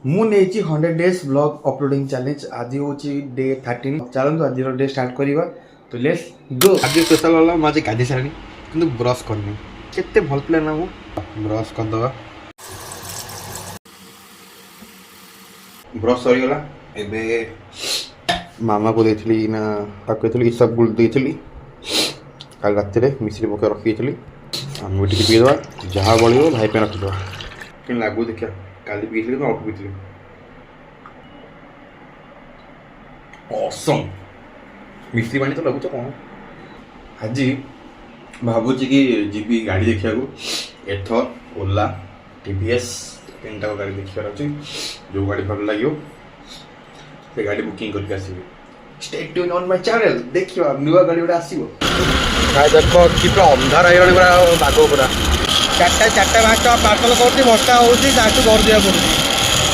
ମୁଁ ନେଇଛି 100 days blog uploading challenge आज हूँ डे 13 चलते आज डे स्टार्ट करवा तो लेट्स गो। आज स्पेशल वाला मैं आज गाधी सारे कि ब्रश करनी केते भल पिला ना ब्रश करदे ब्रश सरीगला एबे मामा को देथली ना ताकि सब गुड़ देथली कल रात मिश्री पक रखी आम टे पीदे जहाँ बड़ो भाई पे रखीद कि लगू देखिए काली पीली तो अल्प पीली ऑसम मिश्री पानी तो लगुच कौन आज भावुची कि जीवी गाड़ी देखा एथर ओला टीवीएस तीन टाक गाड़ी देखार अच्छे जो गाड़ी भल लगे से गाड़ी बुकिंग करके आसबि stay tuned on my channel देखियो नुआ गाड़ी गोटे आसीबो देखो कि पूरा अंधार हो बाघ पूरा चार्टा चार्टा भाग पार्सल कर वर्षा हो घर दिया पड़े